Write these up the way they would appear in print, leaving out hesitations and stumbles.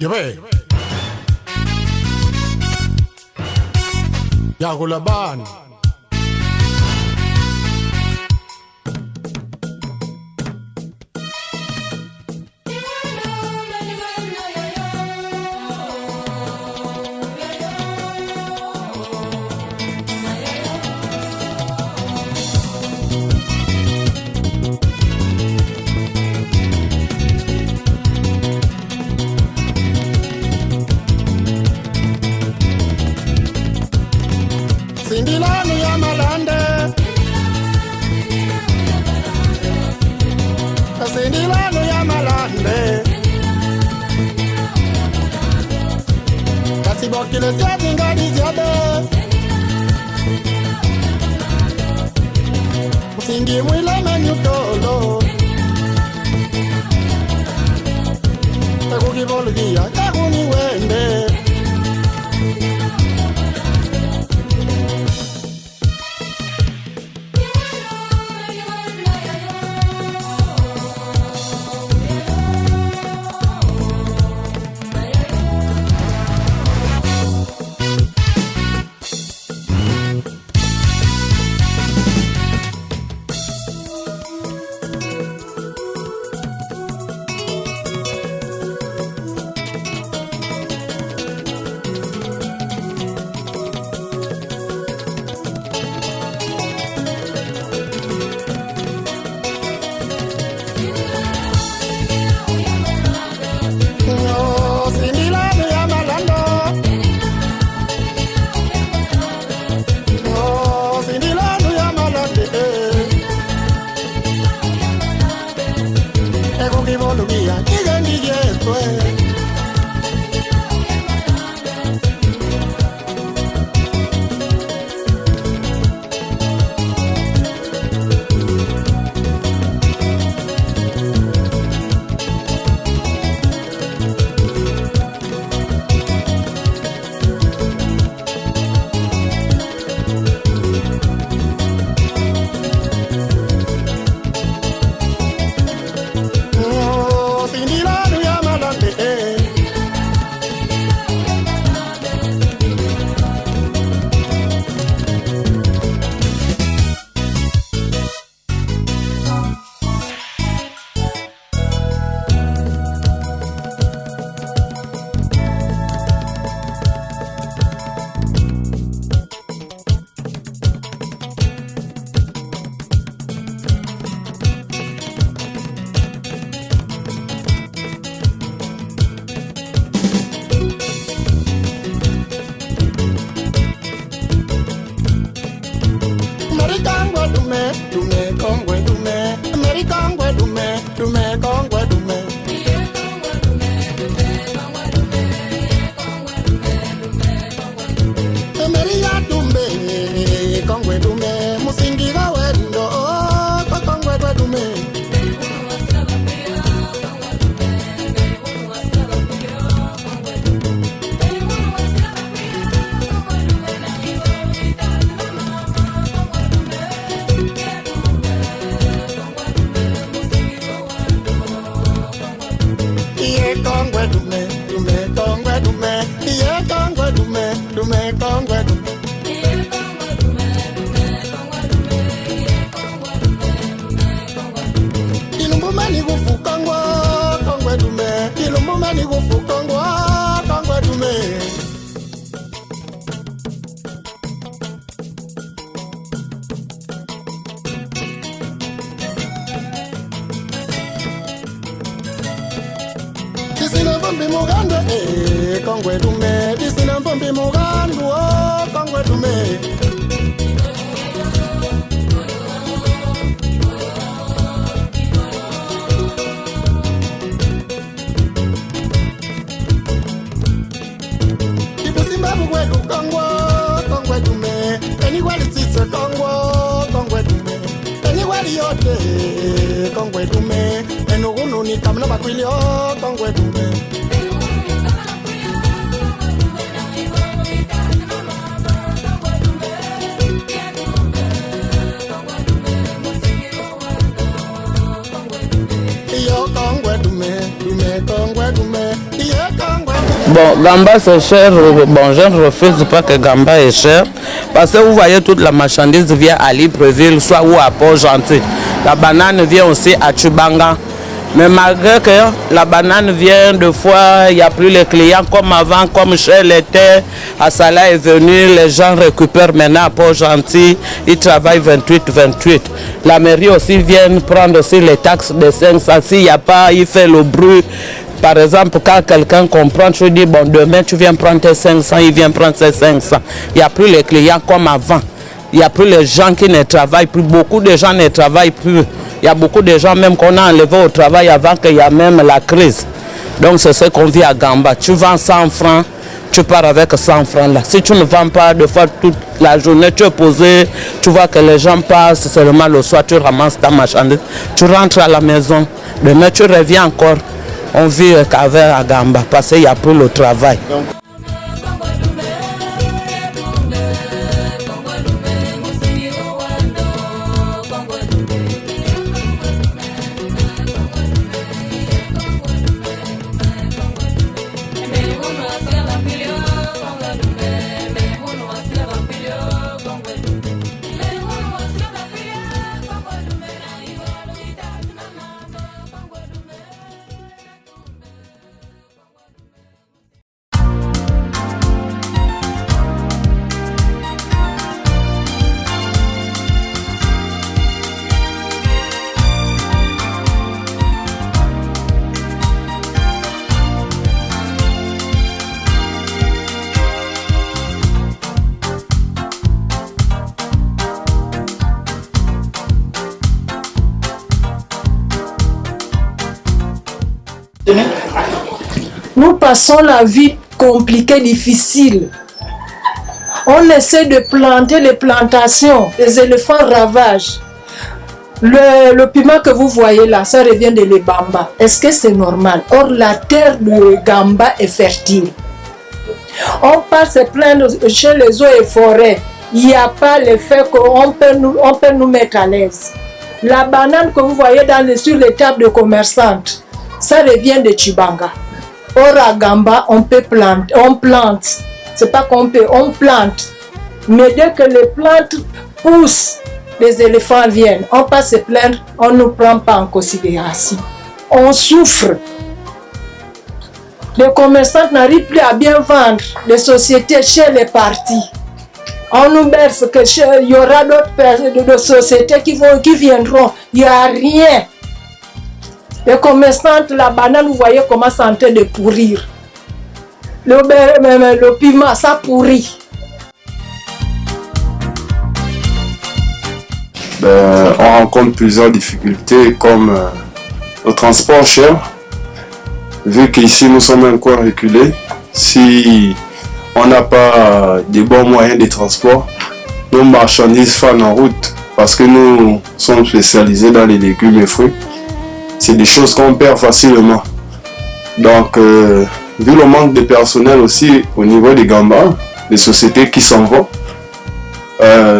Yebe Yagulaban Sindilano ya malande Sindilano ya malande Kasi bokile siati ngadi ziade Musingi mwile menyutolo Taku kibolugia, taku ni wende Kongwe dume, disina mpombi mugandu, kongwe dume. Ibusimba mugwedu kongwe dume. Anywhere it's a kongwe dume. Anywhere yote kongwe dume. Enugunu ni kamna bakwilio kongwe dume. Kongwe dume, kongwe dume, yeah, kongwe. Bon, Gamba c'est cher. Bon, je ne refuse pas que Gamba est cher. Parce que vous voyez, toute la marchandise vient à Libreville, soit ou à Port-Gentil. La banane vient aussi à Tchibanga. Mais malgré que la banane vient, de fois, il n'y a plus les clients comme avant, comme chez l'été. Assala est venu, les gens récupèrent maintenant à Port-Gentil. Ils travaillent 28. La mairie aussi vient prendre aussi les taxes de 500. S'il n'y a pas, il fait le bruit. Par exemple, quand quelqu'un comprend, tu dis, bon, demain tu viens prendre tes 500, il vient prendre ses 500. Il n'y a plus les clients comme avant. Il n'y a plus les gens qui ne travaillent plus. Beaucoup de gens ne travaillent plus. Il y a beaucoup de gens même qu'on a enlevés au travail avant qu'il y ait même la crise. Donc c'est ce qu'on vit à Gamba. Tu vends 100 francs, tu pars avec 100 francs là. Si tu ne vends pas de fois toute la journée, tu es posé, tu vois que les gens passent seulement le soir, tu ramasses ta marchandise, tu rentres à la maison. Demain tu reviens encore. On vit qu'avec à Gamba parce qu'il n'y a plus le travail. Nous passons la vie compliquée, difficile. On essaie de planter les plantations, les éléphants ravagent. Le piment que vous voyez là, ça revient de l'Ebamba. Est-ce que c'est normal? Or, la terre de Gamba est fertile. On passe se plaindre chez les eaux et forêts. Il n'y a pas le fait qu'on peut nous mettre à l'aise. La banane que vous voyez sur les tables de commerçantes, ça revient de Tchibanga. Or à Gamba, on plante. C'est pas qu'on peut, on plante. Mais dès que les plantes poussent, les éléphants viennent. On passe se plaindre, on ne nous prend pas en considération. On souffre. Les commerçants n'arrivent plus à bien vendre. Les sociétés chez les partis. On nous berce qu'il y aura d'autres sociétés qui viendront. Il n'y a rien. Les commerçants, la banane, vous voyez comment c'est en train de pourrir. Le piment, ça pourrit. On rencontre plusieurs difficultés comme le transport cher. Vu qu'ici nous sommes un coin reculé, si on n'a pas de bons moyens de transport, nos marchandises fanent en route parce que nous sommes spécialisés dans les légumes et fruits. C'est des choses qu'on perd facilement. Donc, vu le manque de personnel aussi au niveau des Gamba, des sociétés qui s'en vont,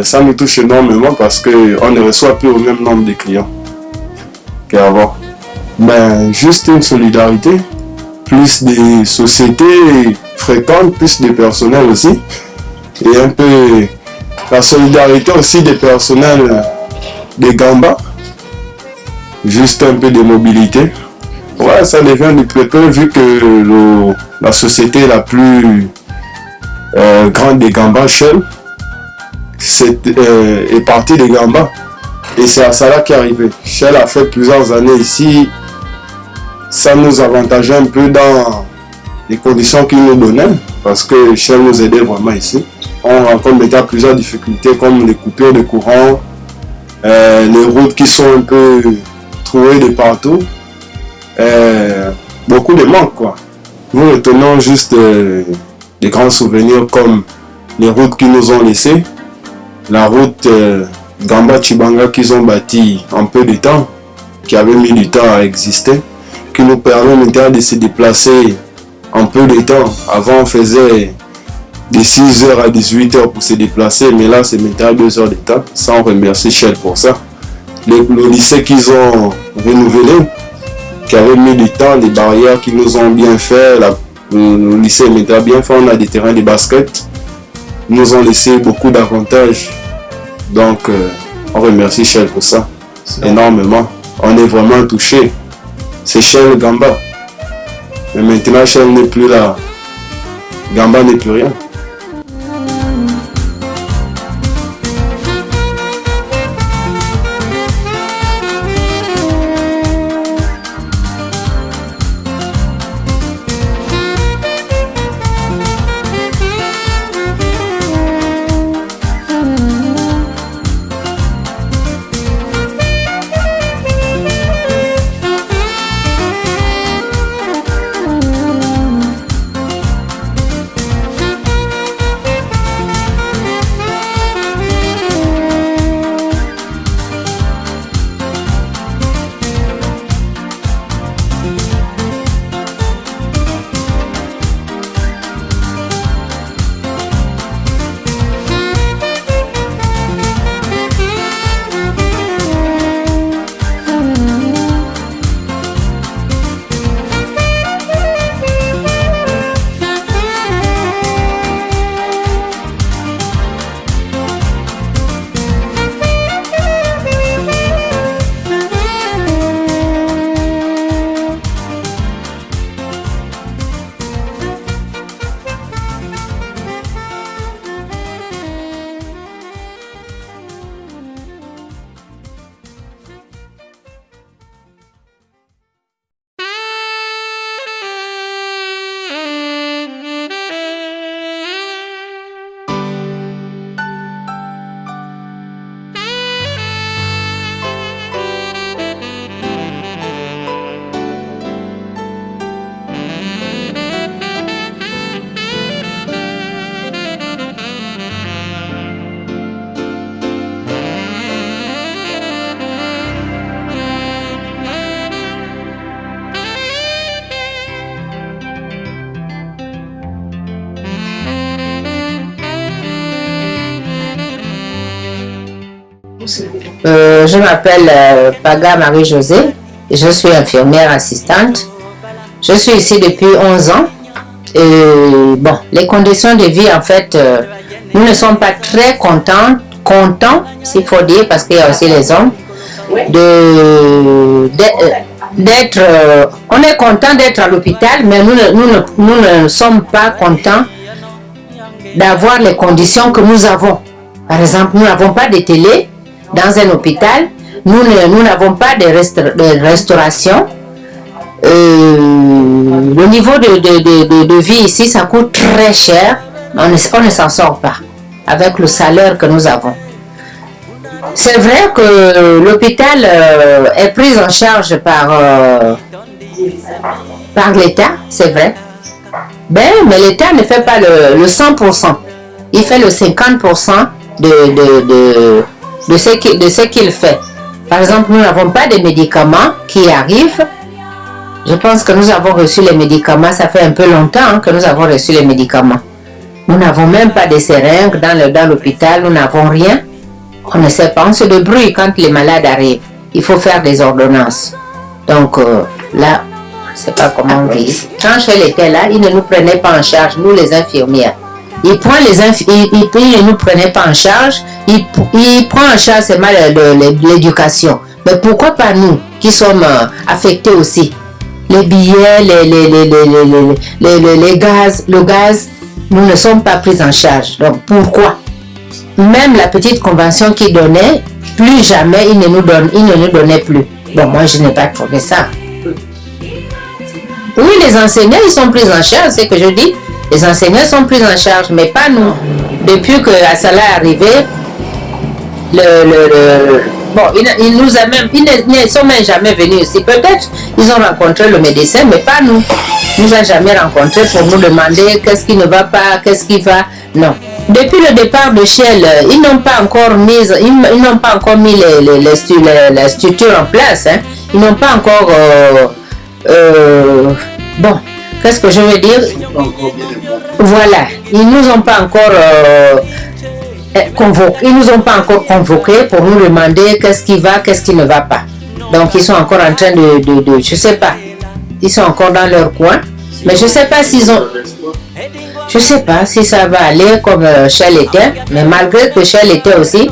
ça nous touche énormément parce qu'on ne reçoit plus au même nombre de clients qu'avant. Juste une solidarité, plus de sociétés fréquentes, plus de personnel aussi, et un peu la solidarité aussi des personnels des Gamba. Juste un peu de mobilité. Ouais, ça devient du peu vu que la société la plus grande des Gamba, Shell, est partie des Gamba. Et c'est à ça qui est arrivé. Shell a fait plusieurs années ici. Ça nous avantageait un peu dans les conditions qu'ils nous donnaient. Parce que Shell nous aidait vraiment ici. On rencontre déjà plusieurs difficultés comme les coupures de courant, les routes qui sont un peu trouver de partout, beaucoup de manques quoi. Nous retenons juste des grands souvenirs comme les routes qu'ils nous ont laissées, la route Gamba-Tchibanga qu'ils ont bâtie en peu de temps, qui avait mis du temps à exister, qui nous permet maintenant de se déplacer en peu de temps. Avant on faisait de 6h à 18h pour se déplacer, mais là c'est maintenant 2 heures de temps, sans remercier Shell pour ça. Le lycée qu'ils ont renouvelé, qui avait mis du temps, les barrières qu'ils nous ont bien fait, Le lycée est bien fait, on a des terrains de basket. Ils nous ont laissé beaucoup d'avantages. Donc, on remercie Shell pour ça énormément. On est vraiment touchés. C'est Shell Gamba. Mais maintenant, Shell n'est plus là. Gamba n'est plus rien. Je m'appelle Paga Marie-Josée et je suis infirmière assistante. Je suis ici depuis 11 ans. Et bon, les conditions de vie, en fait, nous ne sommes pas très contents, s'il faut dire, parce qu'il y a aussi les hommes, d'être, on est content d'être à l'hôpital, mais nous ne sommes pas contents d'avoir les conditions que nous avons. Par exemple, nous n'avons pas de télé dans un hôpital, nous n'avons pas de restauration. Le niveau de vie ici, ça coûte très cher. On ne s'en sort pas avec le salaire que nous avons. C'est vrai que l'hôpital est pris en charge par l'État, c'est vrai. Mais l'État ne fait pas le 100%. Il fait le 50% de ce qu'il fait. Par exemple, nous n'avons pas de médicaments qui arrivent. Je pense que nous avons reçu les médicaments, ça fait un peu longtemps que nous avons reçu les médicaments. Nous n'avons même pas de seringues dans l'hôpital, nous n'avons rien. On ne sait pas, on se débrouille quand les malades arrivent. Il faut faire des ordonnances. Donc là, je ne sais pas comment vivre. Quand Shell était là, il ne nous prenait pas en charge, nous les infirmières. Il ne nous prenait pas en charge, il prend en charge seulement l'éducation. Mais pourquoi pas nous qui sommes affectés aussi? Les billets, le gaz, nous ne sommes pas pris en charge. Donc pourquoi? Même la petite convention qu'il donnait, plus jamais il ne nous donnait plus. Bon, moi je n'ai pas trouvé ça. Oui, les enseignants, ils sont pris en charge, c'est ce que je dis. Les enseignants sont pris en charge, mais pas nous. Depuis que Assala est arrivé, ils ne sont même jamais venus ici. Peut-être ils ont rencontré le médecin, mais pas nous. Ils nous ont jamais rencontrés pour nous demander qu'est-ce qui ne va pas, qu'est-ce qui va. Non. Depuis le départ de Shell, ils n'ont pas encore mis les structures en place. Hein. Ils n'ont pas encore bon, qu'est-ce que je veux dire? Voilà, ils nous ont pas encore convoqués pour nous demander qu'est-ce qui va, qu'est-ce qui ne va pas. Donc ils sont encore en train de je sais pas, ils sont encore dans leur coin. Mais je sais pas s'ils ont... Je sais pas si ça va aller comme Shell était, mais malgré que Shell était aussi,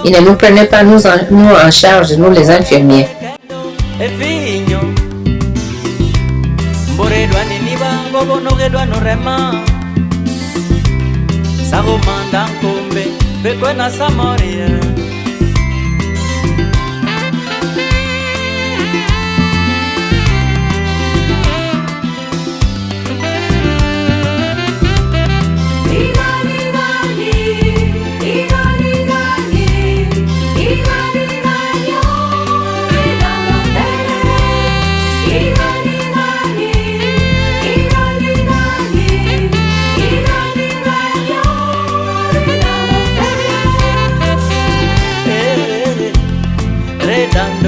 ils ne nous prenaient pas nous en charge, nous les infirmiers. Redando